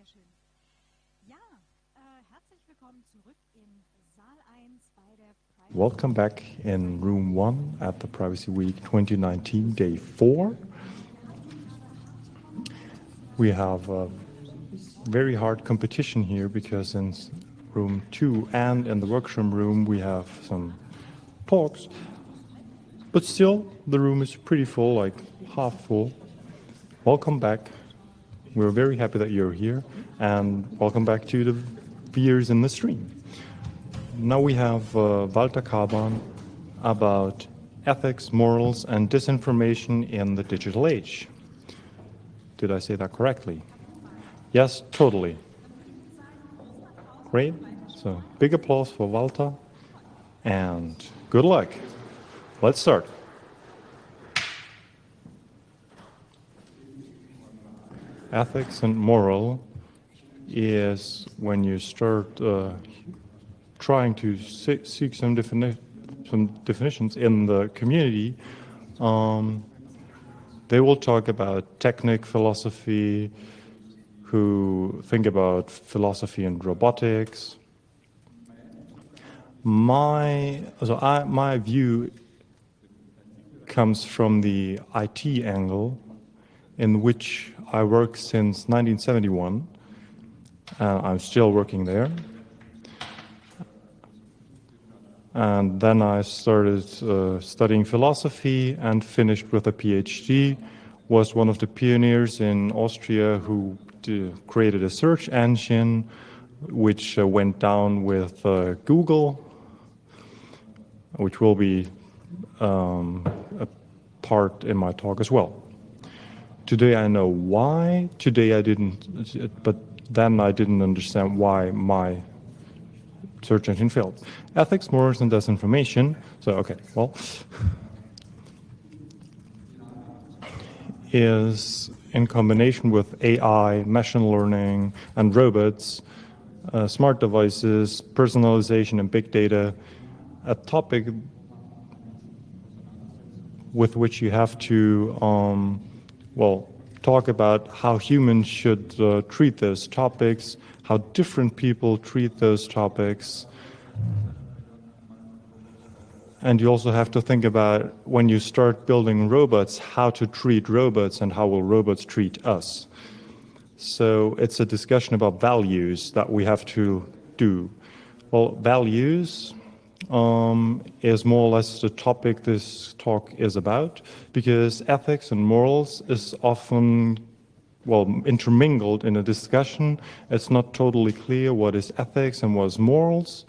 Sehr schön. Ja, herzlich willkommen zurück in Saal 1 bei der Welcome back in room 1 at the Privacy Week 2019, day 4. We have a very hard competition here because in room 2 and in the workshop room we have some talks, but still the room is pretty full, like half full. Welcome back. We're very happy that you're here, and welcome back to the viewers in the stream. Now we have Walter Kaban about ethics, morals, and disinformation in the digital age. Did I say that correctly? Yes, totally. Great. So big applause for Walter, and good luck. Let's start. Ethics and moral is when you start trying to seek some definitions in the community. They will talk about technical philosophy, who think about philosophy and robotics. My view comes from the IT angle, in which I work since 1971. I'm still working there. And then I started studying philosophy and finished with a PhD. Was one of the pioneers in Austria who created a search engine, which went down with Google, which will be a part in my talk as well. Today I know why. Today I didn't, but then I didn't understand why my search engine failed. Ethics, morals, and disinformation. So, okay, well, is in combination with AI, machine learning, and robots, smart devices, personalization, and big data, a topic with which you have to, talk about how humans should treat those topics, how different people treat those topics. And you also have to think about, when you start building robots, how to treat robots and how will robots treat us. So it's a discussion about values that we have to do. Well, values is more or less the topic this talk is about, because ethics and morals is often intermingled in a discussion. It's not totally clear what is ethics and what is morals.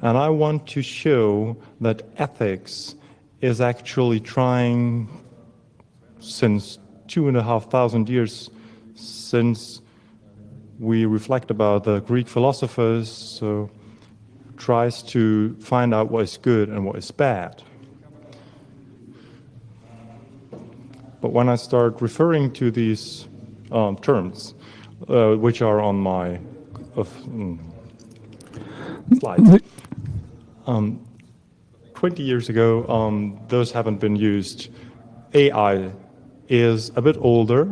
And I want to show that ethics is actually trying, since 2,500 years, since we reflect about the Greek philosophers, so tries to find out what is good and what is bad. But when I start referring to these terms, which are on my slides, 20 years ago, those haven't been used. AI is a bit older,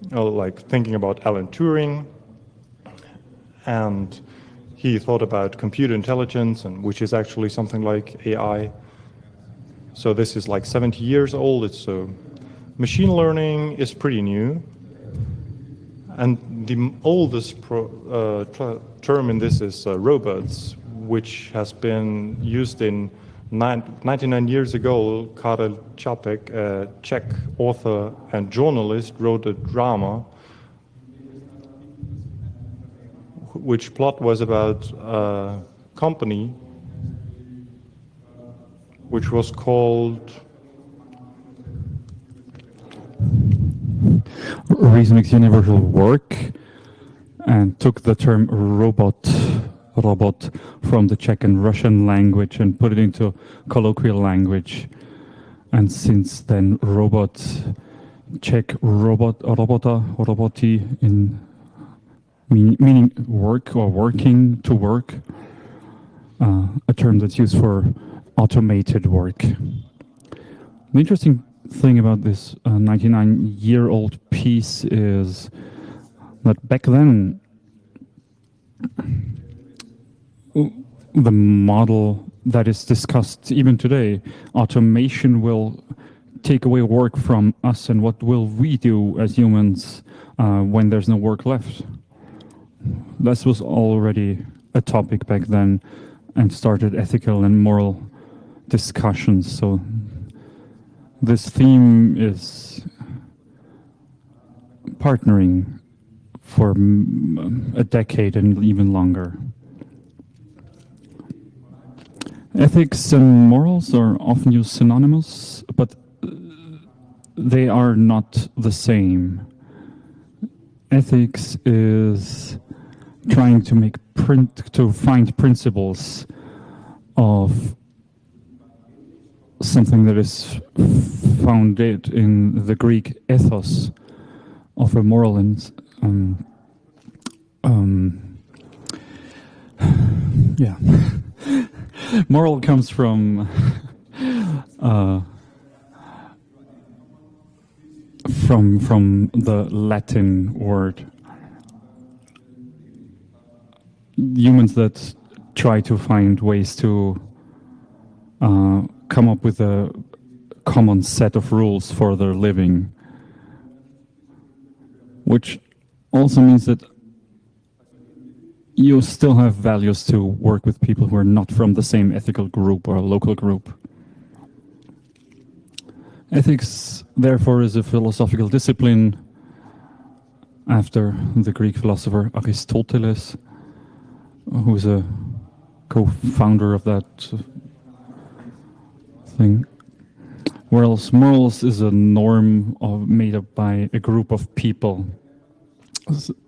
like thinking about Alan Turing, and he thought about computer intelligence, and which is actually something like AI. So this is like 70 years old. Machine learning is pretty new. And the oldest term in this is robots, which has been used in 99 years ago. Karel Čapek, a Czech author and journalist, wrote a drama which plot was about a company which was called Reasoning's Universal Work, and took the term robot from the Czech and Russian language and put it into colloquial language. And since then, Czech roboti in meaning work or working to work, a term that's used for automated work. The interesting thing about this 99-year-old piece is But back then, the model that is discussed even today, automation will take away work from us, and what will we do as humans when there's no work left? This was already a topic back then and started ethical and moral discussions. So this theme is partnering for a decade and even longer. Ethics and morals are often used synonymous, but they are not the same. Ethics is trying to find principles of something that is founded in the Greek ethos of a moral and moral comes from the Latin word. Humans that try to find ways to come up with a common set of rules for their living, which also means that you still have values to work with people who are not from the same ethical group or local group. Ethics, therefore, is a philosophical discipline after the Greek philosopher Aristoteles, who's a co-founder of that thing. Whereas morals is a norm made up by a group of people.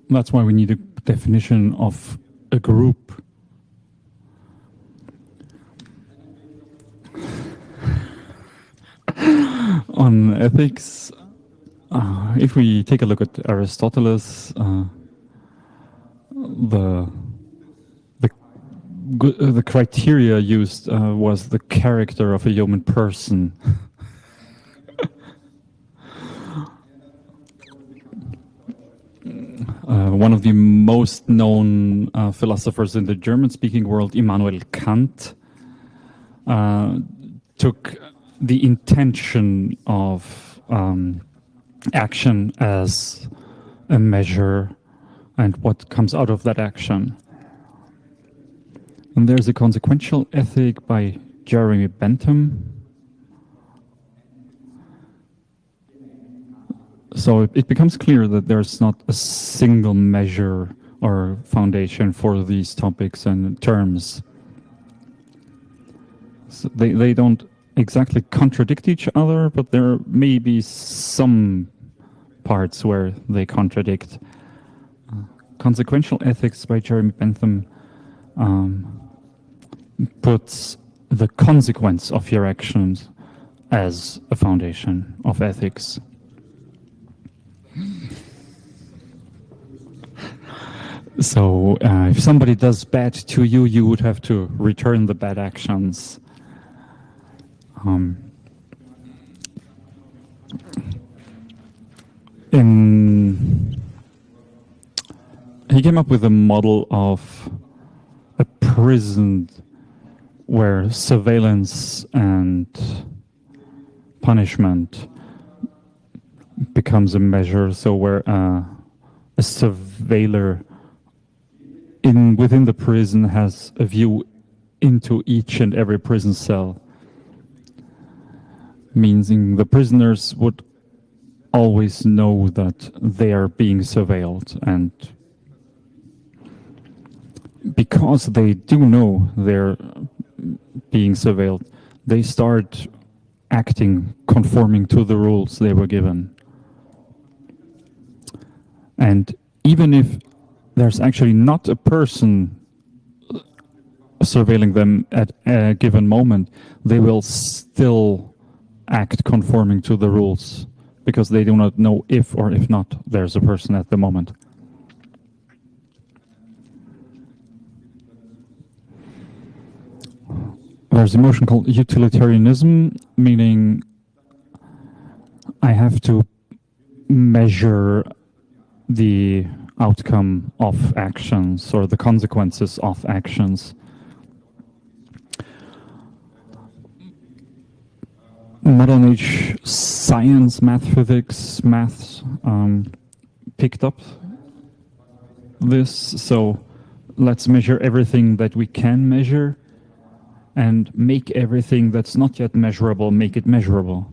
That's why we need a definition of a group. On ethics, if we take a look at Aristoteles, the criteria used was the character of a human person. One of the most known philosophers in the German-speaking world, Immanuel Kant, took the intention of action as a measure and what comes out of that action. And there's a consequential ethic by Jeremy Bentham. So it becomes clear that there's not a single measure or foundation for these topics and terms. So they don't exactly contradict each other, but there may be some parts where they contradict. Consequential ethics by Jeremy Bentham puts the consequence of your actions as a foundation of ethics. So if somebody does bad to you, you would have to return the bad actions. He came up with a model of a prison where surveillance and punishment becomes a measure. So where a surveiller within the prison has a view into each and every prison cell, meaning the prisoners would always know that they are being surveilled, and because they do know they're being surveilled, they start acting conforming to the rules they were given. And even if there's actually not a person surveilling them at a given moment, they will still act conforming to the rules because they do not know if or if not there's a person at the moment. There's a motion called utilitarianism, meaning I have to measure the outcome of actions or the consequences of actions. Modern age science, maths picked up this. So let's measure everything that we can measure and make everything that's not yet measurable, make it measurable.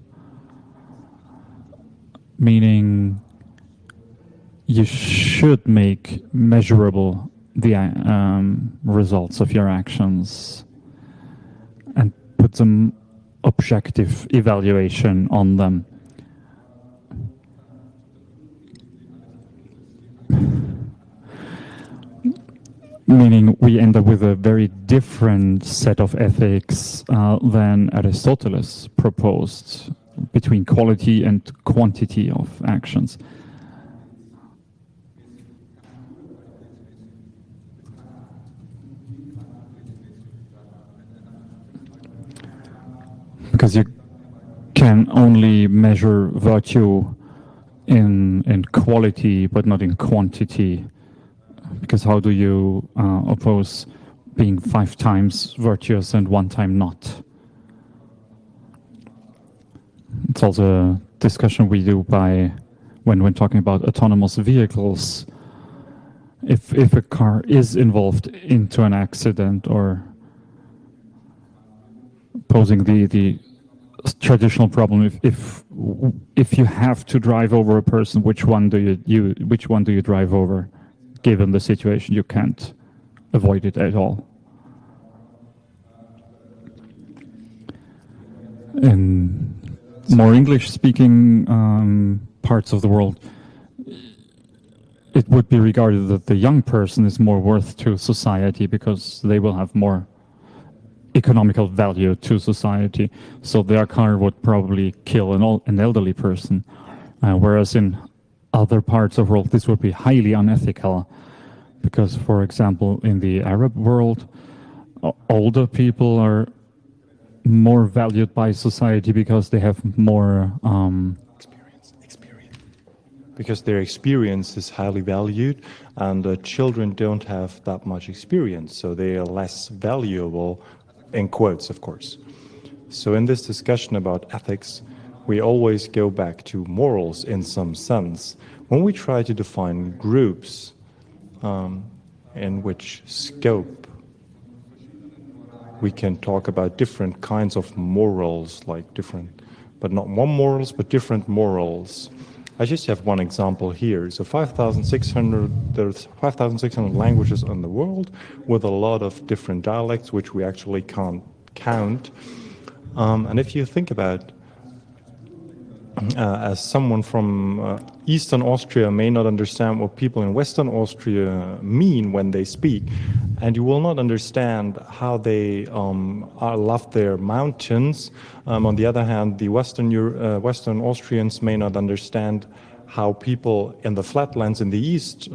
Meaning you should make measurable the results of your actions and put some objective evaluation on them. Meaning we end up with a very different set of ethics than Aristotle proposed between quality and quantity of actions. Because you can only measure virtue in quality, but not in quantity. Because how do you oppose being 5 times virtuous and 1 time not? It's also a discussion we do by when talking about autonomous vehicles. If a car is involved into an accident or posing the traditional problem, if you have to drive over a person, which one do you drive over? Given the situation, you can't avoid it at all. In more English-speaking parts of the world, it would be regarded that the young person is more worth to society because they will have more economical value to society. So their car would probably kill an elderly person, whereas in other parts of the world, this would be highly unethical because, for example, in the Arab world, older people are more valued by society because they have more experience. Because their experience is highly valued, and children don't have that much experience, so they are less valuable, in quotes, of course. So in this discussion about ethics, we always go back to morals in some sense. When we try to define groups in which scope we can talk about different kinds of morals, like different, but not one morals, but different morals. I just have one example here. So 5,600, there's 5,600 languages in the world with a lot of different dialects, which we actually can't count. And if you think about as someone from Eastern Austria may not understand what people in Western Austria mean when they speak, and you will not understand how they love their mountains. On the other hand, the Western Austrians may not understand how people in the flatlands in the East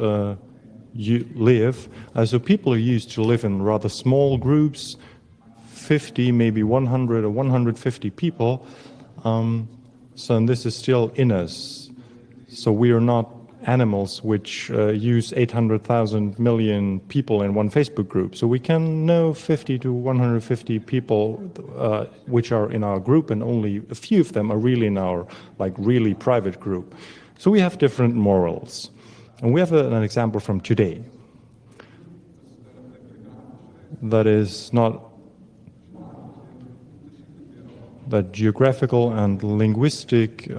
live. So people are used to live in rather small groups, 50, maybe 100 or 150 people. So and this is still in us. So we are not animals which use 800,000 million people in one Facebook group. So we can know 50 to 150 people which are in our group, and only a few of them are really in our really private group. So we have different morals. And we have an example from today that is not that geographical and linguistic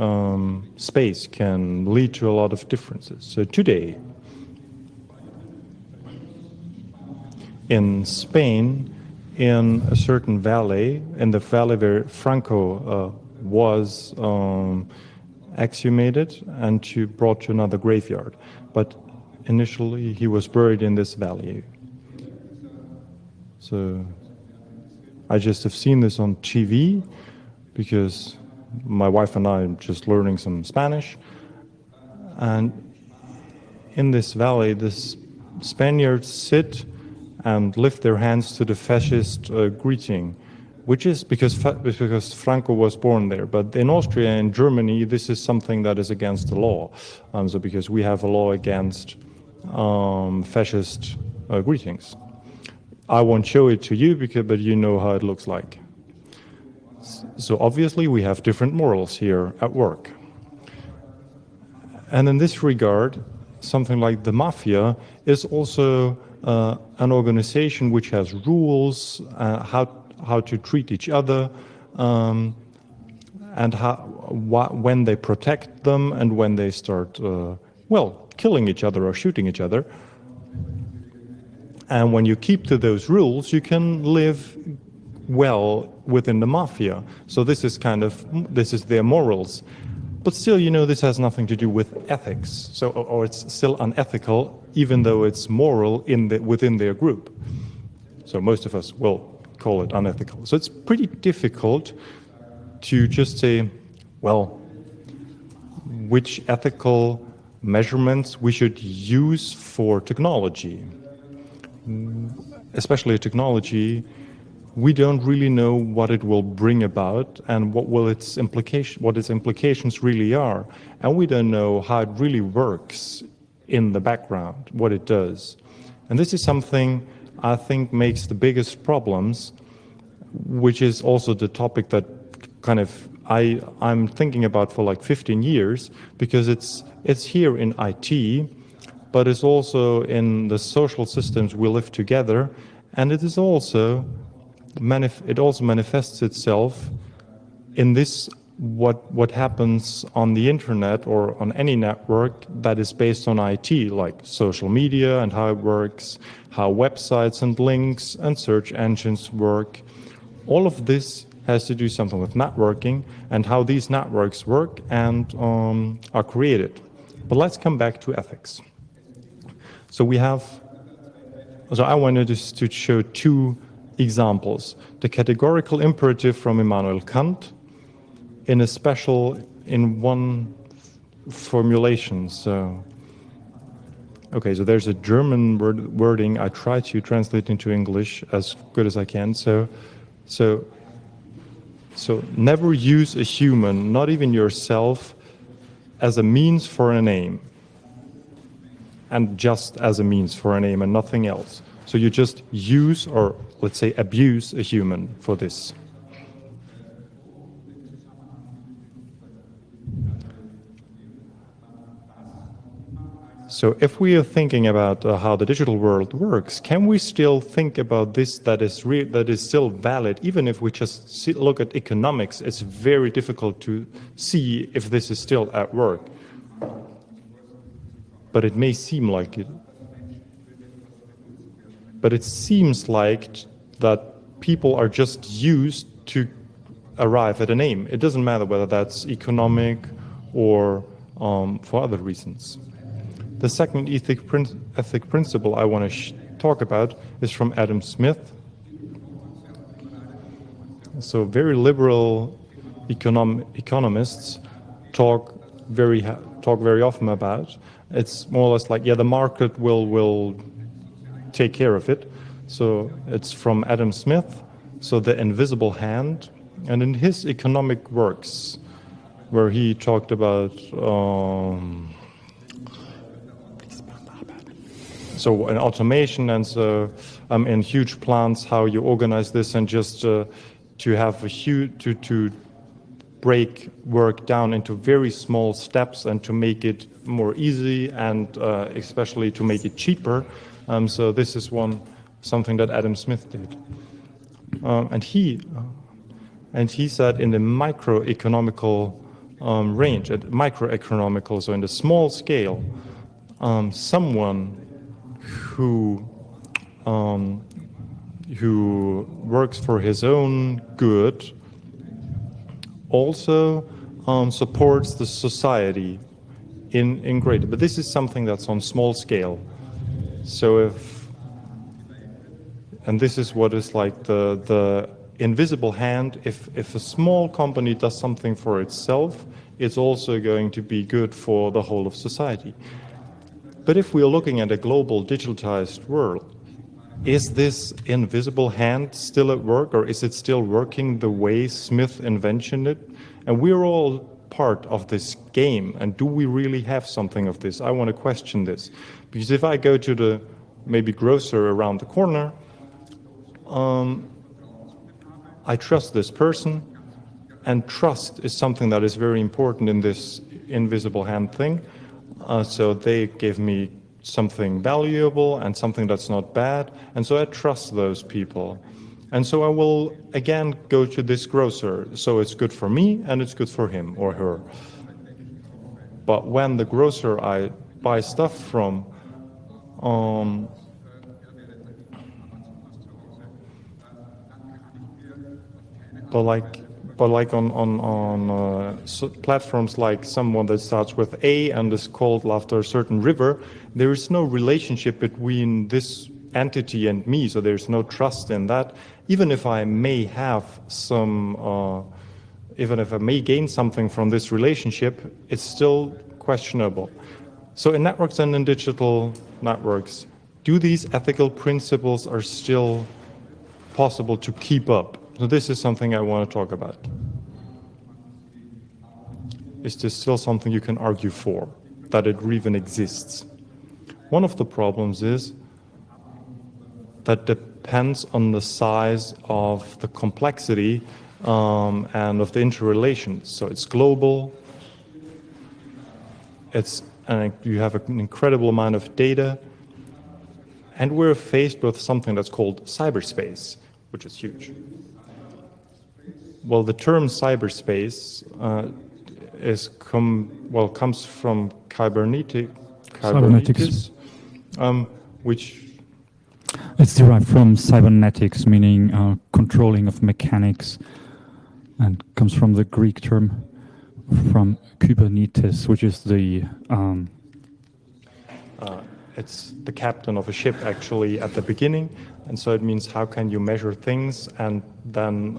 space can lead to a lot of differences. So today, in Spain, in a certain valley, in the valley where Franco was exhumated and brought to another graveyard. But initially, he was buried in this valley. So I just have seen this on TV, because my wife and I are just learning some Spanish. And in this valley, the Spaniards sit and lift their hands to the fascist greeting. which is because Franco was born there. But in Austria and Germany, this is something that is against the law. So because we have a law against fascist greetings. I won't show it to you, but you know how it looks like. So obviously we have different morals here at work. And in this regard, something like the mafia is also an organization which has rules, how to treat each other, and when they protect them and when they start, killing each other or shooting each other. And when you keep to those rules, you can live well within the mafia. So this is their morals. But still, this has nothing to do with ethics. So, or it's still unethical, even though it's moral within their group. So most of us will call it unethical. So it's pretty difficult to just say, well, which ethical measurements we should use for technology. Especially technology, we don't really know what it will bring about and what its implications really are. And we don't know how it really works in the background, what it does. And this is something I think makes the biggest problems, which is also the topic that kind of I'm thinking about for like 15 years, because it's here in IT, but it's also in the social systems we live together, and it is also manifests itself in this what happens on the internet or on any network that is based on IT, like social media and how it works, how websites and links and search engines work. All of this has to do something with networking and how these networks work and are created. But let's come back to ethics. So I wanted to show two examples. The categorical imperative from Immanuel Kant in one formulation. So there's a German wording. I try to translate into English as good as I can. So never use a human, not even yourself, as a means for an aim. And just as a means for an aim and nothing else. So you just use, or let's say abuse, a human for this. So if we are thinking about how the digital world works, can we still think about this that is still valid, even if we just look at economics? It's very difficult to see if this is still at work. But it may seem like it. But it seems like that people are just used to arrive at an aim. It doesn't matter whether that's economic or for other reasons. The second ethic principle I want to talk about is from Adam Smith. So very liberal economists talk very often about. It's more or less like, the market will take care of it. So it's from Adam Smith, so The Invisible Hand, and in his economic works, where he talked about so in automation and so in huge plants, how you organize this and just to have to break work down into very small steps and to make it more easy and especially to make it cheaper. So this is something that Adam Smith did. And he said in the microeconomical range, at microeconomical, so in the small scale, someone who works for his own good also supports the society in greater. But this is something that's on small scale. So and this is what is like the invisible hand. If a small company does something for itself, it's also going to be good for the whole of society. But if we are looking at a global digitalized world, is this invisible hand still at work, or is it still working the way Smith invented it? And we're all part of this game, and do we really have something of this? I want to question this, because if I go to the maybe grocer around the corner, I trust this person, and trust is something that is very important in this invisible hand thing. So they give me something valuable and something that's not bad, and so I trust those people. And so I will again go to this grocer, so it's good for me and it's good for him or her. But when the grocer I buy stuff from but like on platforms like someone that starts with A and is called after a certain river, there is no relationship between this entity and me, so there's no trust in that. Even if I may have some, even if I may gain something from this relationship, it's still questionable. So in networks and in digital networks, do these ethical principles are still possible to keep up? So this is something I want to talk about. Is this still something you can argue for, that it even exists? One of the problems is that depends on the size of the complexity and of the interrelations. So it's global, you have an incredible amount of data, and we're faced with something that's called cyberspace, which is huge. Well, the term cyberspace comes from cybernetics, which it's derived from cybernetics, meaning controlling of mechanics, and comes from the Greek term from Kubernetes, which is the it's the captain of a ship actually at the beginning, and so it means how can you measure things and then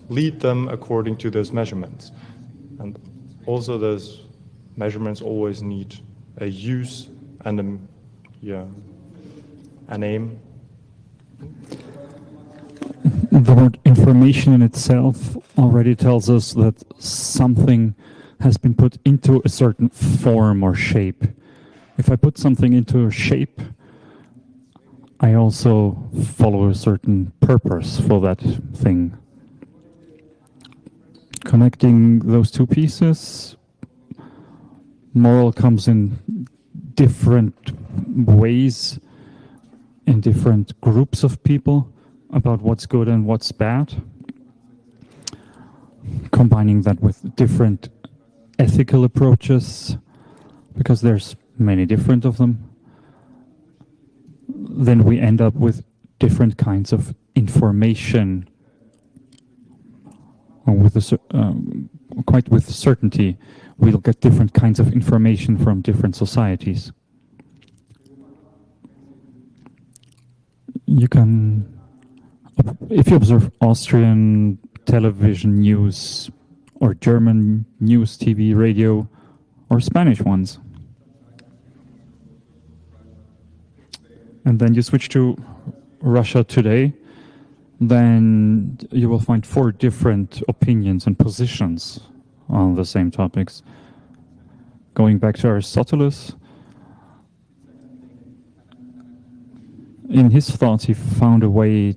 lead them according to those measurements. And also those measurements always need a use and an aim. The word information in itself already tells us that something has been put into a certain form or shape. If I put something into a shape, I also follow a certain purpose for that thing. Connecting those two pieces, moral comes in different ways, in different groups of people, about what's good and what's bad. Combining that with different ethical approaches, because there's many different of them, then we end up with different kinds of information. With quite with certainty, we'll get different kinds of information from different societies. You can, if you observe Austrian television news or German news, TV, radio, or Spanish ones, and then you switch to Russia Today, then you will find 4 different opinions and positions on the same topics. Going back to Aristotle, in his thoughts he found a way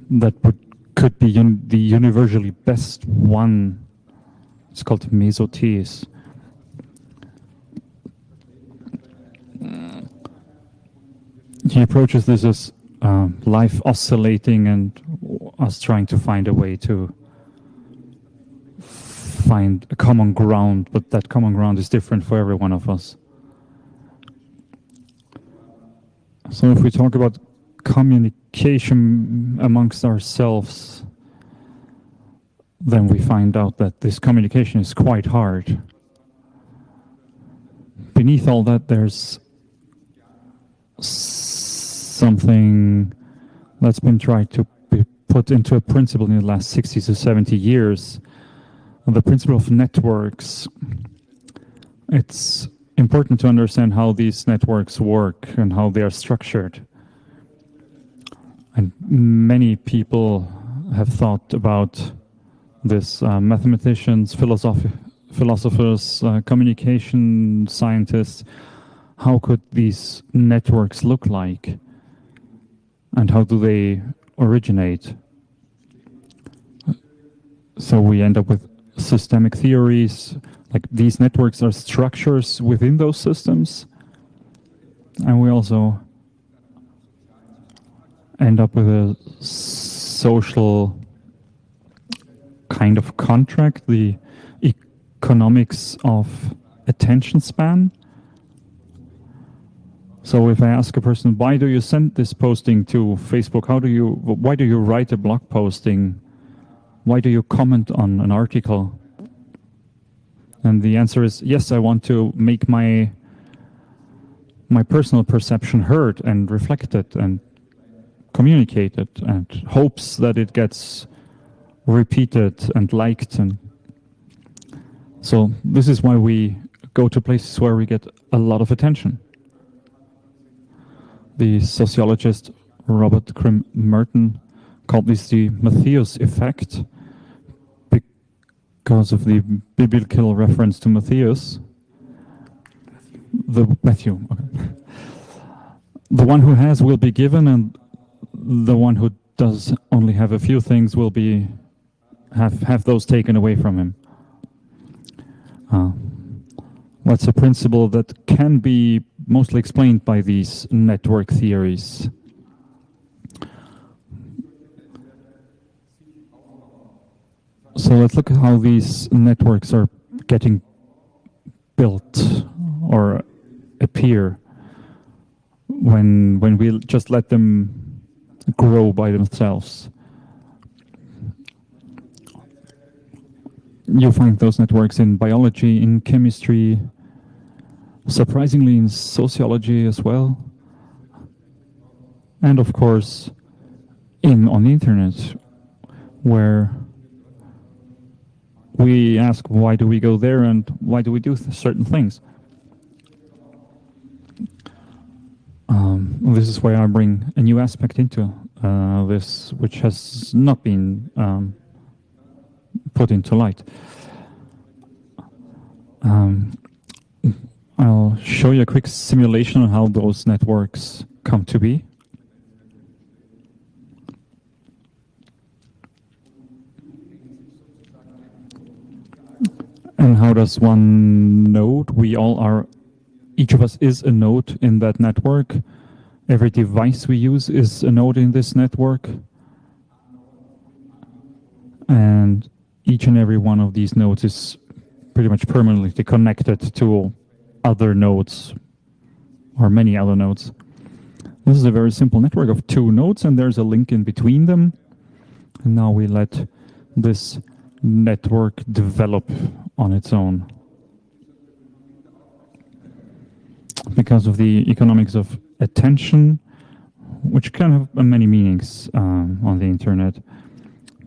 that could be the universally best one. It's called mesotheis. He approaches this as life oscillating and us trying to find a way to find a common ground, but that common ground is different for every one of us. So if we talk about communication amongst ourselves, then we find out that this communication is quite hard. Beneath all that, there's something that's been tried to be put into a principle in the last 60 to 70 years. The principle of networks. It's important to understand how these networks work and how they are structured. And many people have thought about this, mathematicians, philosophers, communication scientists. How could these networks look like? And how do they originate? So we end up with systemic theories, like these networks are structures within those systems. And we also end up with a social kind of contract, the economics of attention span. So if I ask a person, why do you send this posting to Facebook? Why do you write a blog posting? Why do you comment on an article? And the answer is, yes, I want to make my personal perception heard and reflected and communicated, and hopes that it gets repeated and liked. And so this is why we go to places where we get a lot of attention. The sociologist Robert Krim Merton called this the Matthäus effect because of the biblical reference to Matthäus. Matthew. Okay. The one who has will be given, and the one who does only have a few things will have those taken away from him. That's a principle that can be mostly explained by these network theories. So let's look at how these networks are getting built or appear when we just let them grow by themselves. You find those networks in biology, in chemistry, surprisingly in sociology as well, and of course on the internet, where we ask why do we go there and why do we do certain things. This is where I bring a new aspect into this, which has not been put into light. I'll show you a quick simulation on how those networks come to be. And how does one node, each of us is a node in that network. Every device we use is a node in this network. And each and every one of these nodes is pretty much permanently connected to other nodes or many other nodes. This is a very simple network of two nodes, and there's a link in between them. And now we let this network develop on its own. Because of the economics of attention, which can have many meanings on the internet.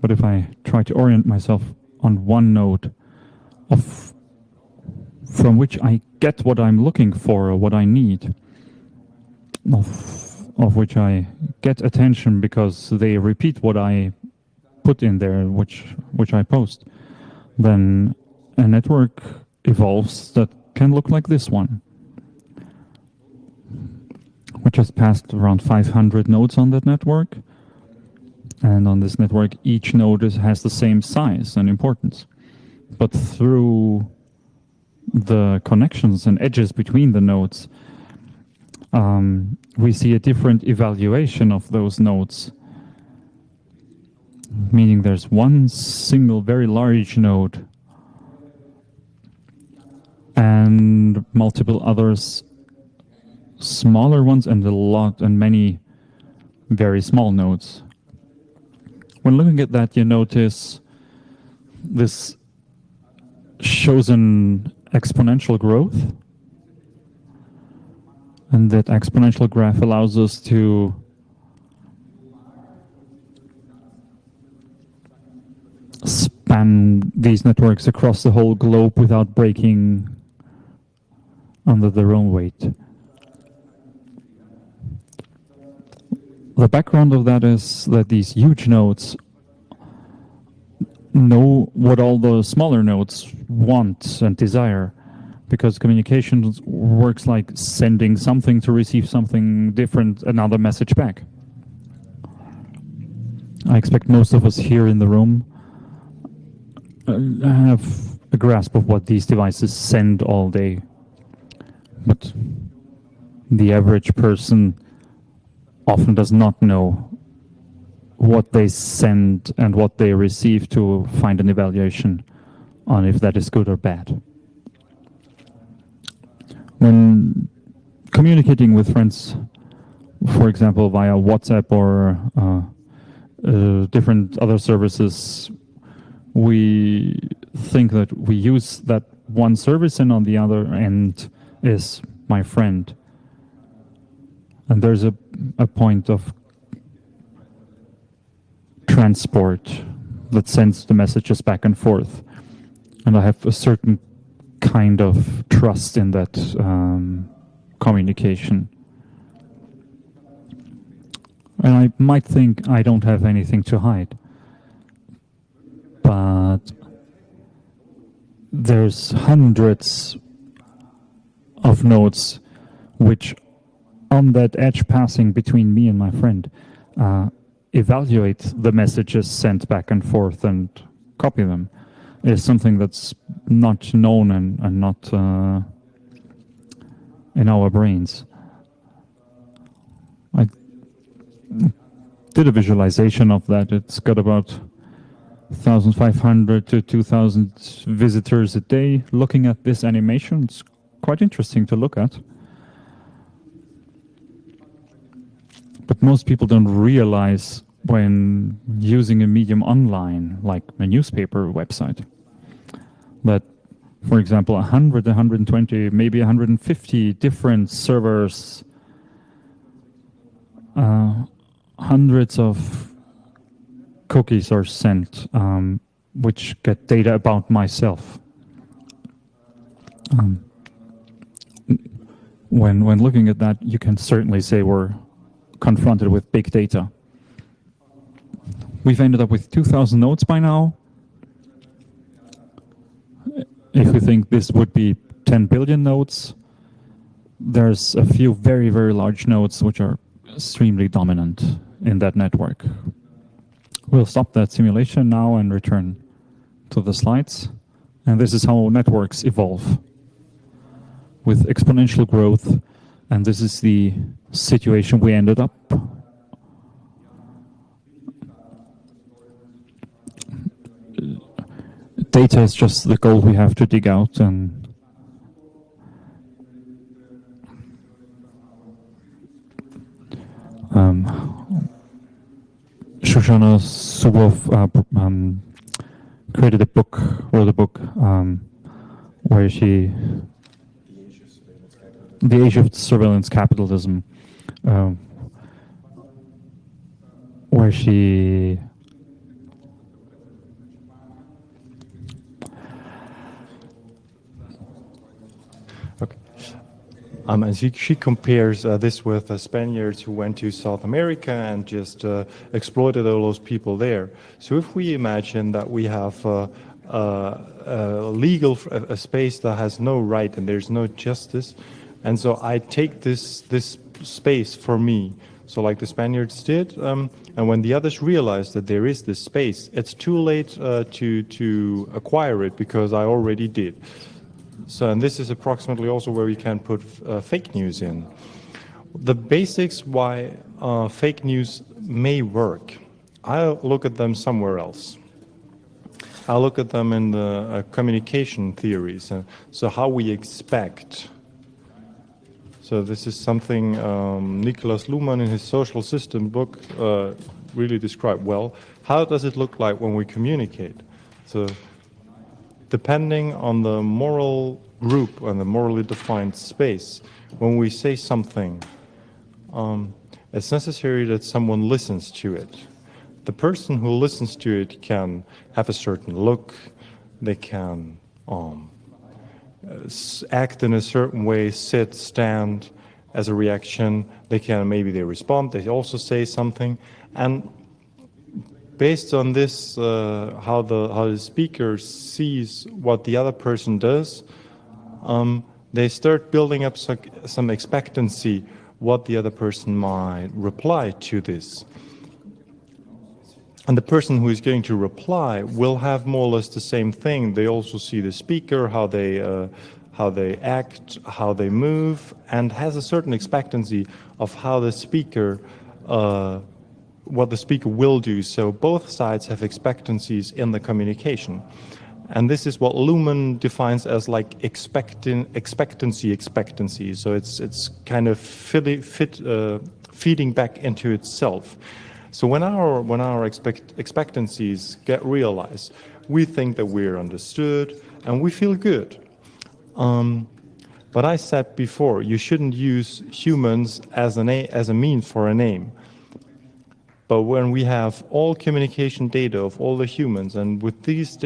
But if I try to orient myself on one node from which I get what I'm looking for or what I need, of which I get attention because they repeat what I put in there, which I post, then a network evolves that can look like this one, which has passed around 500 nodes on that network. And on this network, each node has the same size and importance. But through the connections and edges between the nodes, we see a different evaluation of those nodes. Meaning there's one single very large node and multiple others, smaller ones, and many very small nodes. When looking at that, you notice this shows an exponential growth, and that exponential graph allows us to span these networks across the whole globe without breaking under their own weight. The background of that is that these huge nodes know what all the smaller nodes want and desire, because communication works like sending something to receive something different, another message back. I expect most of us here in the room have a grasp of what these devices send all day, but the average person often does not know what they send and what they receive to find an evaluation on if that is good or bad. When communicating with friends, for example, via WhatsApp or different other services, we think that we use that one service, and on the other end is my friend. And there's a point of transport that sends the messages back and forth. And I have a certain kind of trust in that communication. And I might think I don't have anything to hide. But there's hundreds of nodes which, on that edge passing between me and my friend, evaluate the messages sent back and forth and copy them. Is something that's not known and not in our brains. I did a visualization of that. It's got about 1,500 to 2,000 visitors a day looking at this animation. It's quite interesting to look at. But most people don't realize when using a medium online, like a newspaper website, that, for example, 100, 120, maybe 150 different servers, hundreds of cookies are sent, which get data about myself. When looking at that, you can certainly say we're confronted with big data. We've ended up with 2,000 nodes by now. If you think this would be 10 billion nodes, there's a few very, very large nodes which are extremely dominant in that network. We'll stop that simulation now and return to the slides. And this is how networks evolve with exponential growth. And this is the situation we ended up. Data is just the gold we have to dig out, and Shoshana Zuboff created a book, wrote a book, where she, The Age of Surveillance Capitalism, where she and she compares this with Spaniards who went to South America and just exploited all those people there. So if we imagine that we have a space that has no right and there's no justice, and so I take this space for me, so like the Spaniards did, and when the others realize that there is this space, it's too late to acquire it because I already did. So, and this is approximately also where we can put fake news in. The basics why fake news may work, I'll look at them somewhere else. I'll look at them in the communication theories. So how we expect. So this is something Niklas Luhmann in his Social System book really described well. How does it look like when we communicate? So depending on the moral group and the morally defined space, when we say something, it's necessary that someone listens to it. The person who listens to it can have a certain look, they can act in a certain way, sit, stand as a reaction. Maybe they respond, they also say something. And based on this, how the speaker sees what the other person does, they start building up some expectancy what the other person might reply to this. And the person who is going to reply will have more or less the same thing. They also see the speaker, how they act, how they move, and has a certain expectancy of how the speaker, what the speaker will do. So both sides have expectancies in the communication. And this is what Luhmann defines as like expectancy. So it's kind of feeding back into itself. So when our expectancies get realized, we think that we're understood and we feel good. But I said before, you shouldn't use humans as a means for an aim. But when we have all communication data of all the humans, and with this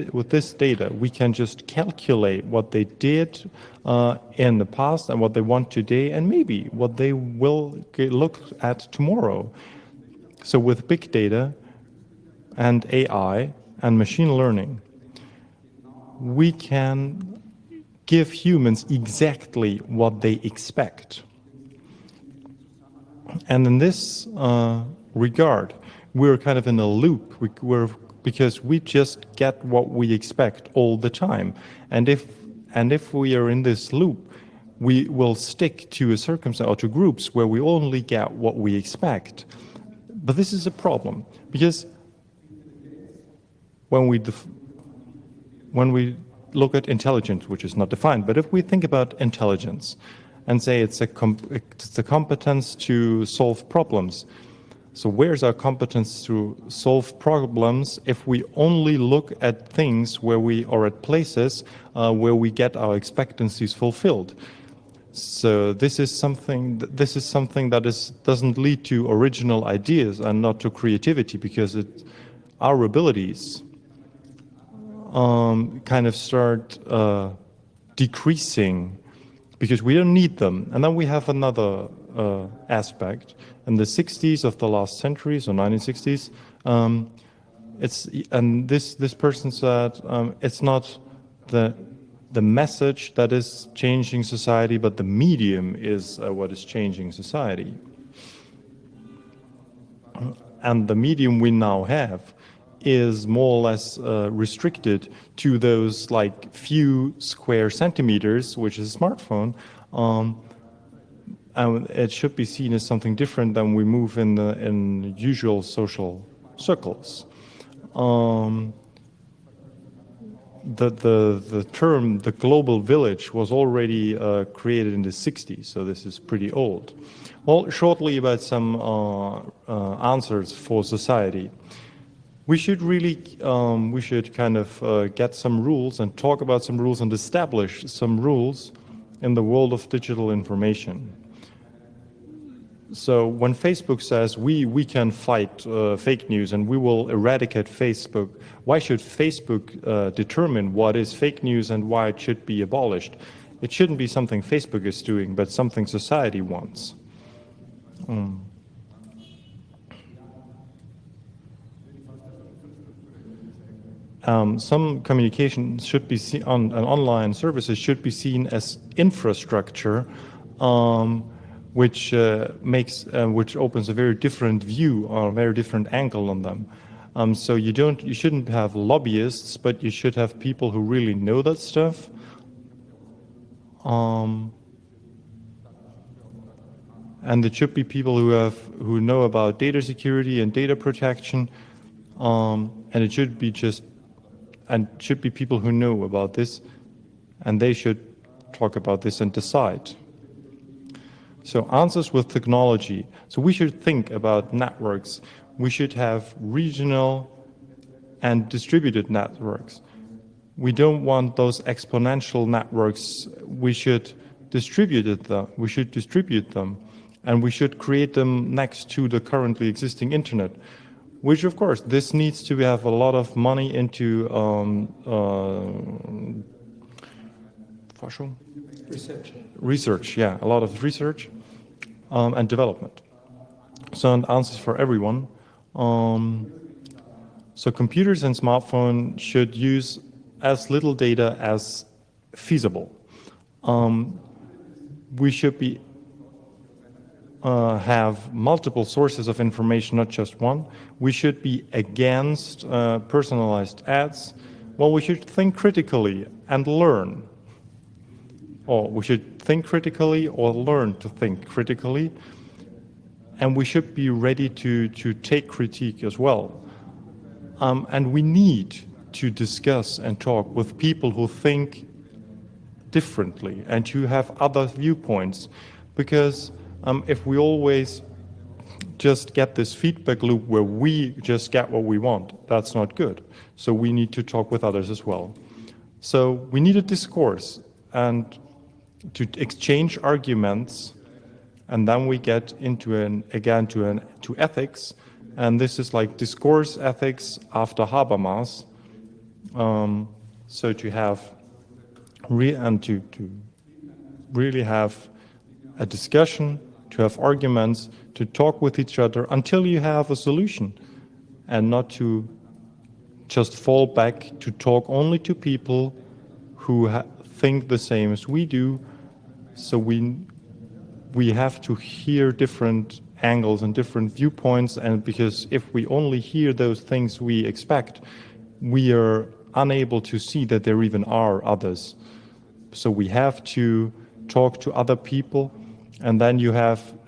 data, we can just calculate what they did in the past and what they want today, and maybe what they will look at tomorrow. So with big data and AI and machine learning, we can give humans exactly what they expect. And in this regard, we're kind of in a loop because we just get what we expect all the time. And if we are in this loop, we will stick to a circumstance or to groups where we only get what we expect. But this is a problem because when we look at intelligence, which is not defined, but if we think about intelligence and say it's a competence to solve problems, so where's our competence to solve problems if we only look at things or at places where we get our expectancies fulfilled? So this is something that doesn't lead to original ideas and not to creativity, because our abilities kind of start decreasing because we don't need them. And then we have another aspect. In the 60s of the last century, so 1960s, this person said it's not the message that is changing society, but the medium is what is changing society. And the medium we now have is more or less restricted to those like few square centimeters, which is a smartphone. And it should be seen as something different than we move in usual social circles. The term the global village was already created in the 60s, so this is pretty old. Well, shortly about some answers for society. We should really kind of get some rules and talk about some rules and establish some rules in the world of digital information. So when Facebook says we can fight fake news and we will eradicate Facebook, why should Facebook determine what is fake news and why it should be abolished? It shouldn't be something Facebook is doing, but something society wants. Some communication should be seen on online services should be seen as infrastructure, which opens a very different view or a very different angle on them. So you shouldn't have lobbyists, but you should have people who really know that stuff. And it should be people who know about data security and data protection, and it should be people who know about this, and they should talk about this and decide. So answers with technology. So we should think about networks. We should have regional and distributed networks. We don't want those exponential networks. We should distribute them, and we should create them next to the currently existing internet, which of course this needs to have a lot of money into Forschung? Research, yeah, a lot of research and development. So, and answers for everyone. So computers and smartphones should use as little data as feasible. We should be have multiple sources of information, not just one. We should be against personalized ads. Well, we should think critically and learn. Or we should think critically or learn to think critically. And we should be ready to take critique as well. And we need to discuss and talk with people who think differently and who have other viewpoints. Because if we always just get this feedback loop where we just get what we want, that's not good. So we need to talk with others as well. So we need a discourse and to exchange arguments, and then we get into to ethics, and this is like discourse ethics after Habermas. So to have to really have a discussion, to have arguments, to talk with each other until you have a solution, and not to just fall back to talk only to people who think the same as we do. So we have to hear different angles and different viewpoints, and because if we only hear those things we expect, we are unable to see that there even are others. So we have to talk to other people, and then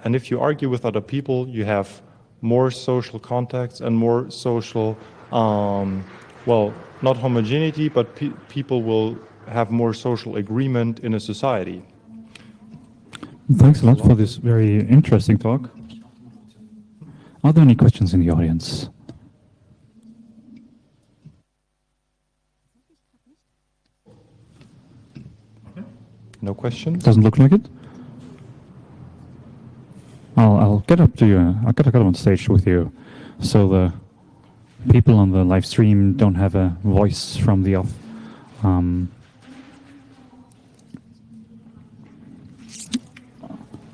and if you argue with other people, you have more social contacts and more social, well, not homogeneity, but people will have more social agreement in a society. Thanks a lot for this very interesting talk. Are there any questions in the audience? No questions? Doesn't look like it. I'll get up to you. I'll get on stage with you, so the people on the live stream don't have a voice from the off.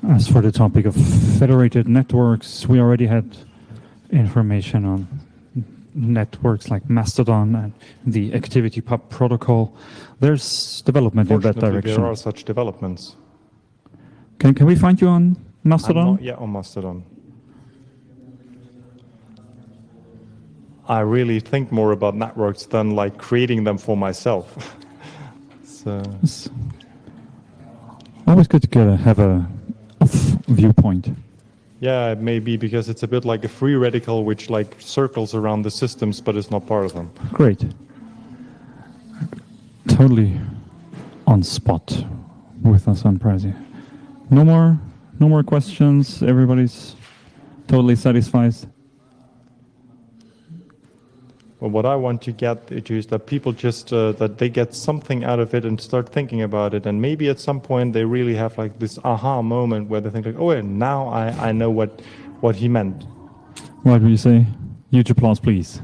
As for the topic of federated networks, we already had information on networks like Mastodon and the ActivityPub protocol. There's development in that direction. There are such developments. Can we find you on Mastodon? I'm not yet on Mastodon. I really think more about networks than like creating them for myself. So it's always good to have a viewpoint. Yeah, it may be because it's a bit like a free radical which like circles around the systems but is not part of them. Great. Totally on spot with us on Prezi. No more questions. Everybody's totally satisfied. Well, what I want to get to is that people just that they get something out of it and start thinking about it, and maybe at some point they really have like this aha moment where they think like, oh, now I know what he meant. What do you say? Huge applause, please.